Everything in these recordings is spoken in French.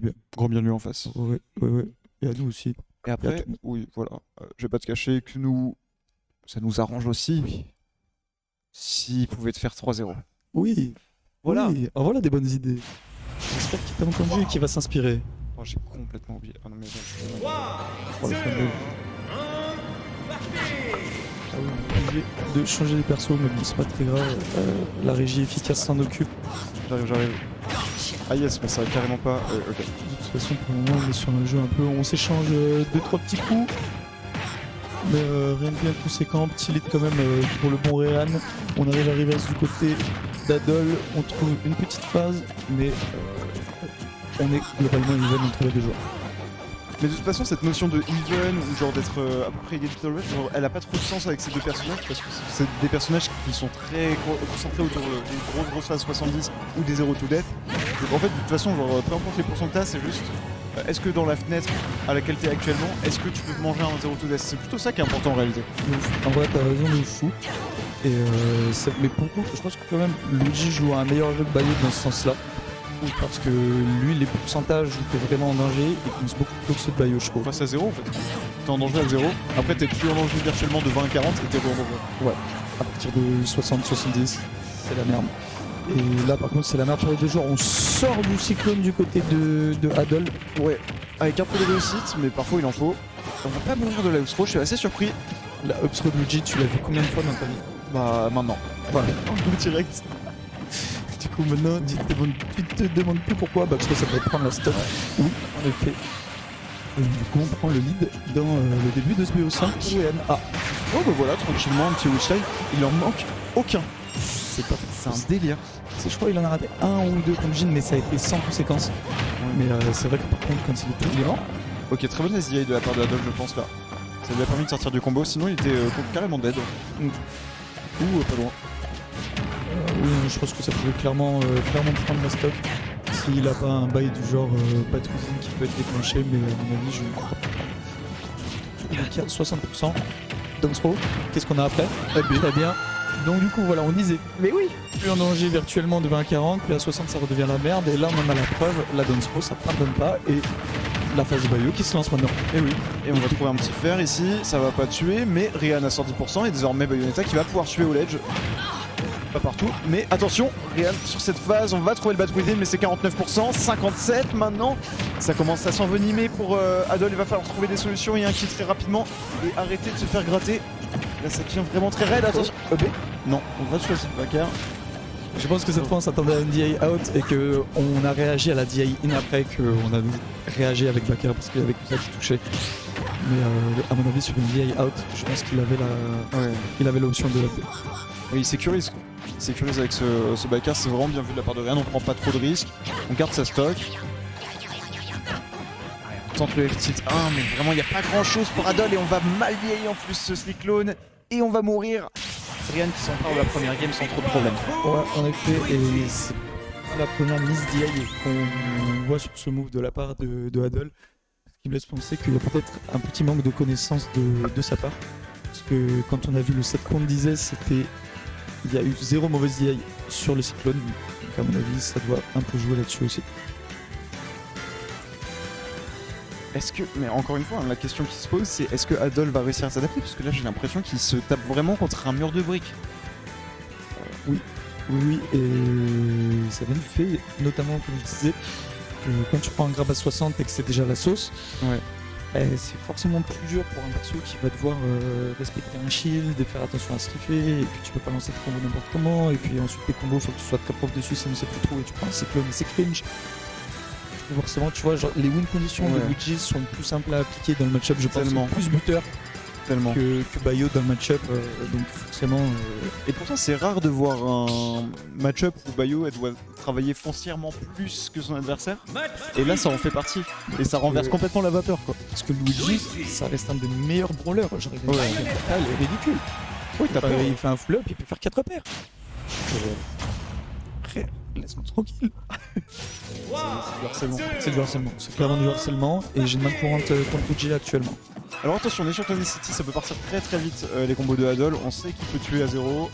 Bien. Grand bien lui en face. Ouais, ouais, ouais. Et à nous aussi. Et après, oui, voilà, je vais pas te cacher que nous, ça nous arrange aussi s'il pouvait te faire 3-0. Oui, Voilà. oui. Ah, voilà des bonnes idées. J'espère qu'il t'a entendu et qu'il va s'inspirer. Oh, j'ai complètement oublié. Ah non, mais Oh, le fameux. Ah oui, on est obligé de changer les persos, mais bon, c'est pas très grave. La régie efficace s'en occupe. j'arrive. Ah yes, mais ça va carrément pas. Ok. De toute façon, pour le moment, on est sur un jeu un peu. On s'échange 2-3 petits coups. Mais rien de bien conséquent. Petit lead quand même pour le bon Réan. On arrive à reverse du côté d'Adol. On trouve une petite phase, mais on est globalement even entre les deux joueurs. Mais de toute façon, cette notion de even ou genre d'être à peu près égalité, genre, elle a pas trop de sens avec ces deux personnages parce que c'est des personnages qui sont très concentrés autour des grosses phases 70 ou des 0 to death. Donc en fait, de toute façon, genre, peu importe les pourcentages, c'est juste est-ce que dans la fenêtre à laquelle tu es actuellement, est-ce que tu peux manger un 0 to death? C'est plutôt ça qui est important en réalité. En vrai, t'as raison de fou. Et mais pour contre, je pense que quand même, Luigi joue à un meilleur jeu que Bayo dans ce sens-là. Parce que lui, les pourcentages où t'es vraiment en danger, ils commencent beaucoup plus tôt que ceux de Bayo, je trouve. Face à 0 en fait. T'es en danger à 0. Après, t'es plus en danger virtuellement de 20 à 40 et t'es en danger. Ouais, à partir de 60-70, c'est la merde. Et là, par contre, c'est la merde pour les deux joueurs. On sort du cyclone du côté de Adol. Ouais, avec un peu de réussite, mais parfois il en faut. On va pas mourir de la Upstro, je suis assez surpris. La Upstro de Luigi, tu l'as vu combien de fois dans ta vie? Bah, maintenant. Voilà. En direct. Du coup, maintenant, tu te demandes plus pourquoi, bah, parce que ça peut prendre la stop. Oui, en effet. Et du coup, on prend le lead dans le début de ce BO5 pour Réan. Ah, Oh bah voilà, tranquillement, un petit witch il en manque aucun. C'est un délire. je crois qu'il en a raté un ou deux contre Jin, mais ça a été sans conséquence. Mais c'est vrai que par contre, quand il est mort, Ok, très bonne SDI de la part de Adolf, je pense là. Ça lui a permis de sortir du combo, sinon il était carrément dead. Ou pas loin. oui, je pense que ça pouvait clairement prendre la stock. S'il a pas un bail du genre pas de cuisine qui peut être déclenché, mais à mon avis, je ne crois pas. Donc il y a 60%. Downsthrow, qu'est-ce qu'on a après? Très bien. Donc du coup voilà, on disait, mais oui, plus en danger virtuellement de 20 à 40, puis à 60 ça redevient la merde, et là on en a la preuve, la Downsthrow ça pardonne pas, et la phase de Bayo qui se lance maintenant. Et oui, et on va trouver un petit fer ici, ça va pas tuer, mais Réan a 110% et désormais Bayonetta qui va pouvoir tuer au ledge. Pas partout, mais attention, Réan sur cette phase, on va trouver le Bat Within, mais c'est 49%, 57 maintenant. Ça commence à s'envenimer pour Adol, il va falloir trouver des solutions et un kill très rapidement et arrêter de se faire gratter. Là ça devient vraiment très raide, attention. Non, on va choisir Bakar. Je pense que cette fois on s'attendait à une DI out et qu'on a réagi à la DI in après, qu'on a réagi avec Bakar parce qu'il y avait que ça qui touchait. Mais à mon avis sur une DI out, je pense qu'il avait il avait l'option de la paix. Oui, il sécurise. Il sécurise avec ce Bakar, c'est vraiment bien vu de la part de Réan, on prend pas trop de risques, on garde sa stock. On tente le F-tilt 1, mais vraiment il n'y a pas grand chose pour Adol et on va mal vieillir en plus ce cyclone et on va mourir. Réan qui s'empare de la première game sans trop de problème. Ouais, en effet, et c'est la première miss DI qu'on voit sur ce move de la part de Adol, ce qui me laisse penser qu'il y a peut-être un petit manque de connaissance de sa part. Parce que quand on a vu le set qu'on disait, il y a eu 0 mauvaise DI sur le cyclone, donc à mon avis ça doit un peu jouer là-dessus aussi. Est-ce que, mais encore une fois, hein, la question qui se pose, c'est est-ce que Adol va réussir à s'adapter? Parce que là j'ai l'impression qu'il se tape vraiment contre un mur de briques. Oui, et ça vient du fait, notamment comme je disais, que quand tu prends un grab à 60 et que c'est déjà la sauce, Ouais. c'est forcément plus dur pour un perso qui va devoir respecter un shield et faire attention à ce qu'il fait, et puis tu peux pas lancer tes combos n'importe comment, et puis ensuite tes combos faut que tu sois très prof dessus, sinon c'est plus trop, et tu prends un cyclone et c'est cringe. Forcément, tu vois, genre, les win conditions de Luigi sont plus simples à appliquer dans le match-up, je pense, Tellement. plus buteur Tellement. que Bayo dans le match-up, donc forcément... Et pourtant c'est rare de voir un match-up où Bayo elle doit travailler foncièrement plus que son adversaire. Et là ça en fait partie. Et ça renverse complètement la vapeur quoi. Parce que Luigi, ça reste un des meilleurs brawlers, genre il est ridicule. Oui, t'as peur. Il fait un flop, il peut faire 4 paires. Frère, laisse-moi tranquille. C'est du harcèlement, c'est clairement du harcèlement, et j'ai une main courante contre Luigi actuellement. Alors attention, on est sur Tony City, ça peut partir très très vite les combos de Adol. On sait qu'il peut tuer à 0.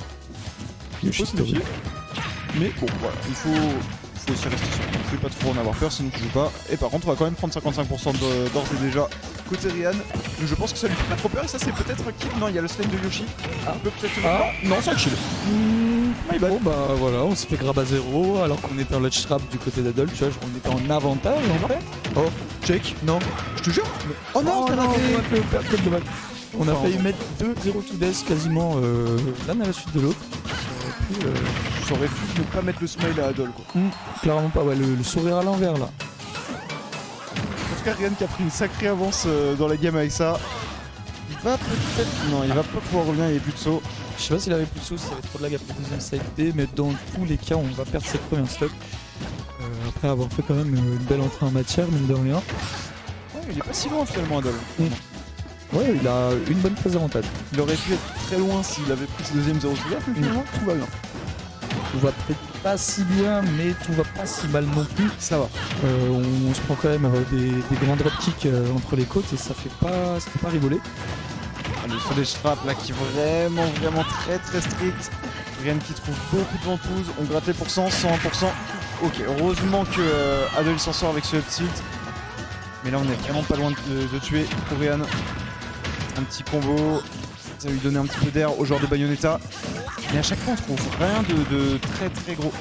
Il faut se méfier. Mais bon, voilà, il faut faut aussi rester sur ton cul, pas trop en avoir peur, sinon tu joues pas. Et par contre, on va quand même prendre 55% d'ores et déjà côté Ryan. Donc je pense que ça lui fait pas trop peur, et ça c'est peut-être un kill. Non, il y a le slime de Yoshi. Ah. On peut peut-être. Ah. Non, c'est un kill. Bon bah voilà, on s'est fait grab à 0 alors qu'on était en ledge trap du côté d'Adol, tu vois, on était en avantage en fait. Oh, check, non, je te jure. Oh non, t'as raté. quel dommage. On a Enfin, failli mettre 2-0 to death quasiment l'un à la suite de l'autre. Ça aurait pu ne pas mettre le smile à Adol quoi. Clairement pas, ouais, le sourire à l'envers là. En tout cas, Ryan qui a pris une sacrée avance dans la game avec ça. Il va peut-être. Non, il va pas pouvoir revenir, il n'y a plus de saut. Je sais pas s'il avait plus de sauce, s'il y avait trop de lag après le deuxième side B, mais dans tous les cas, on va perdre cette première stock. Après avoir fait quand même une belle entrée en matière, mine de rien. Ouais, il est pas si loin finalement, Adol. Ouais, il a une bonne phase d'avantage. Il aurait pu être très loin s'il avait pris ce deuxième 0 mais finalement, tout va bien. Tout va peut-être pas si bien, mais tout va pas si mal non plus. Ça va. On se prend quand même des grands dropkicks entre les côtes et ça fait pas rigoler. Allez, sur les straps là qui est vraiment très strict. Ryan qui trouve beaucoup de ventouses. On gratte les pourcents, 101%. Ok, heureusement que Adol s'en sort avec ce up tilt. Mais là on est vraiment pas loin de tuer pour Ryan. Un petit combo. Ça va lui donner un petit peu d'air au joueur de Bayonetta. Mais à chaque fois on trouve rien de très gros.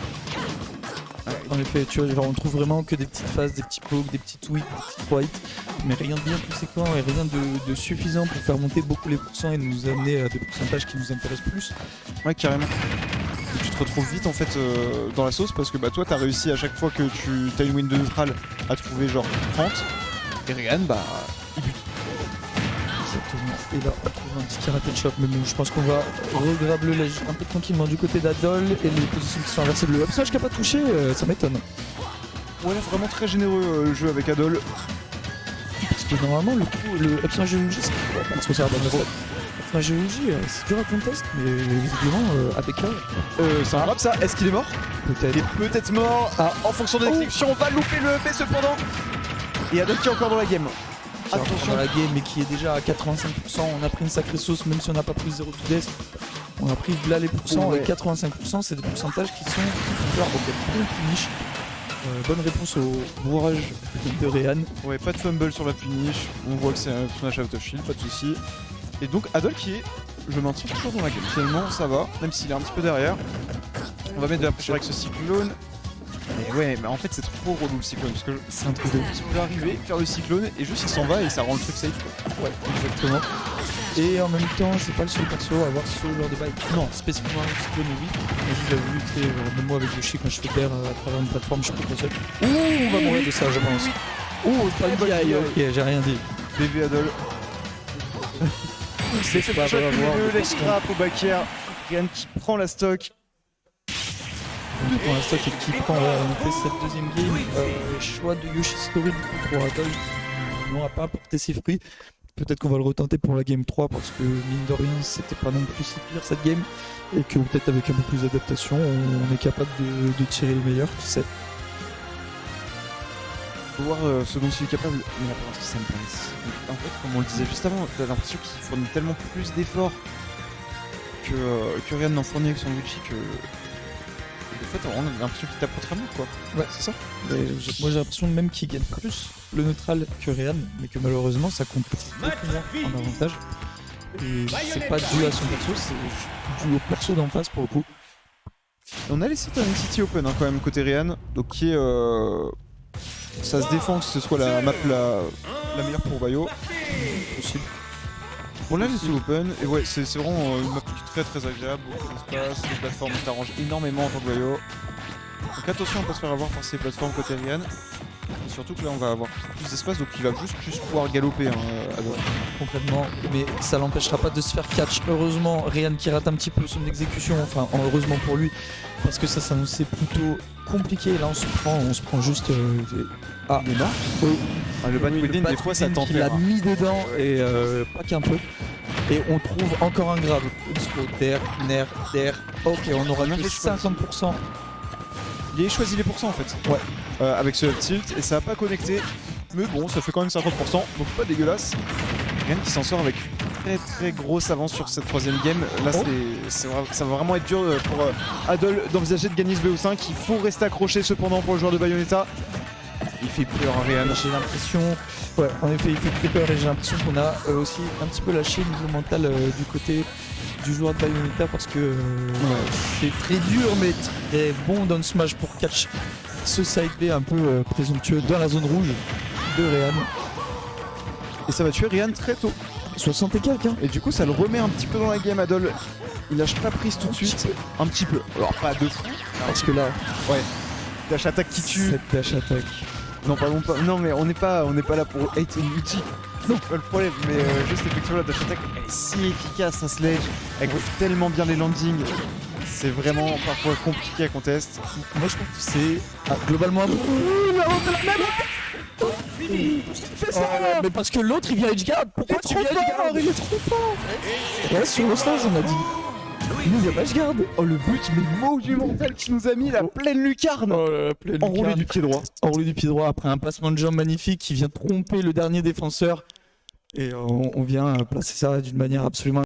En effet, tu vois, genre, on trouve vraiment que des petites phases, des petits pokes, des petits tweets, des petits whites, mais rien de bien conséquent et rien de suffisant pour faire monter beaucoup les pourcents et nous amener à des pourcentages qui nous intéressent plus. Ouais, carrément. Et tu te retrouves vite en fait dans la sauce parce que bah toi t'as réussi à chaque fois que tu as une win de neutral à trouver genre 30 et Ryan bah il bute. Exactement. Et là, on trouve un petit karaté de choc, mais bon, je pense qu'on va regrab le ledge un peu tranquillement du côté d'Adol et les positions qui sont inversées de le upsmash qui a pas touché, ça m'étonne. Ouais, vraiment très généreux le jeu avec Adol. Parce que normalement, le upsmash de Luigi, parce que ça va pas mal. Upsmash de Luigi, c'est dur à contest, mais visiblement, APK, C'est un grab ça, est-ce qu'il est mort? Il peut-être. est peut-être mort. Ah, en fonction de l'exécution, on va louper le EP cependant. Et Adol qui est encore dans la game. Attention dans la game, mais qui est déjà à 85%. On a pris une sacrée sauce, même si on n'a pas pris 0 to death. On a pris là les pourcents Ouais. et 85%, c'est des pourcentages qui font peur. Donc il y a bon finish. Bonne réponse au bourrage de Ryan. Ouais, pas de fumble sur la punish. On voit que c'est un smash out of shield, pas de soucis. Et donc Adol qui est, je maintiens toujours dans la game. Finalement, ça va, même s'il est un petit peu derrière. On va mettre de la pression avec ce cyclone. Mais ouais, mais en fait c'est trop relou le cyclone parce que C'est un truc de il peut arriver, faire le cyclone et juste il s'en va et ça rend le truc safe quoi. ouais, exactement. Et en même temps, c'est pas le seul perso à avoir ce genre de bail. Non, spécifiquement le cyclone, oui. Mais j'ai déjà vu, tu sais, même moi avec Yoshi, quand je fais d'air à travers une plateforme, je peux pas seul. Ouh, on va mourir de ça, je pense. Ouh, pas une bonne idée. Ok, j'ai rien dit. Bébé Adol. C'est pas Choc grave, le leg scrap au back air. Ryan qui prend la stock. pour l'instant qui prend en fait cette deuxième game. Choix de Yoshistory du coup pour Adol n'aura pas apporté ses fruits. Peut-être qu'on va le retenter pour la game 3 parce que mine de rien c'était pas non plus si pire cette game et que peut-être avec un peu plus d'adaptation on est capable de tirer le meilleur, qui sait. Faut voir ce dont il est capable. Mais là pour l'instant ça me paraît. En fait comme on le disait juste avant, t'as l'impression qu'il fournit tellement plus d'efforts que Ryan n'en fournit avec son Luigi que... En fait, on a l'impression qu'il tape contre un mur, quoi. Ouais, c'est ça. Moi j'ai l'impression même qu'il gagne plus le neutral que Ryan, mais que malheureusement ça compte beaucoup moins en avantage. Et c'est pas dû à son perso, c'est dû au perso d'en face pour le coup. On a laissé un City Open hein, quand même côté Ryan, donc qui est... Ça se défend que ce soit la map la meilleure pour Bayo. Possible. On l'a laissé open, et ouais, c'est vraiment une map qui est très agréable, beaucoup d'espace, les plateformes t'arrangent énormément en tant que Bayo. Donc attention à ne pas se faire avoir par ces plateformes côté Ryan. Et surtout que là on va avoir plus d'espace, donc il va juste plus pouvoir galoper hein, à droite. Complètement, mais ça l'empêchera pas de se faire catch. Heureusement, Ryan qui rate un petit peu son exécution, enfin heureusement pour lui, parce que ça s'annonçait plutôt compliqué. Là on se prend juste... Ah, il est mort. Ah, le bad within, des fois ça tente. Il l'a mis dedans et pas qu'un peu. Et on trouve encore un grave. D'air, nerf, d'air. Ok, on aura Bien fait fait 50%. Il a choisi les pourcents en fait. Ouais. Avec ce up tilt et ça a pas connecté. Mais bon, ça fait quand même 50%, donc pas dégueulasse. Ryan qui s'en sort avec très grosse avance sur cette troisième game. Là, ça va vraiment être dur pour Adol d'envisager de gagner ce BO5. Il faut rester accroché cependant pour le joueur de Bayonetta. Il fait peur, Réan. J'ai l'impression, ouais, en effet, il fait très peur et j'ai l'impression qu'on a aussi un petit peu lâché le niveau mental du côté du joueur de Bayonetta parce que c'est très dur mais très bon down smash pour catch ce side B un peu présomptueux dans la zone rouge de Réan. Et ça va tuer Réan très tôt. 60 et quelques, hein. Et du coup, ça le remet un petit peu dans la game, Adol. Il lâche pas prise tout de suite. Un petit peu. Alors, pas de fou. Parce que là, Ouais. Dash attack qui tue. cette dash attack. Non, pardon, pas. Non, mais on n'est pas là pour hate multi. Non, pas le problème. Mais juste effectivement, la dash attack, elle est si efficace, sa sledge. Elle couvre tellement bien les landings. C'est vraiment parfois compliqué à contest. Moi je trouve que c'est globalement un mais parce que l'autre il vient edgeguard. Pourquoi tu viens edgeguard? Il est trop fort. Ouais, sur le stage on a dit. Nous il y a pas edgeguard. Oh, le but, mais monumental qui nous a mis la pleine lucarne. Oh la pleine Enroulé lucarne. du pied droit. Enroulé du pied droit après un placement de jambe magnifique qui vient tromper le dernier défenseur. Et on vient placer ça d'une manière absolument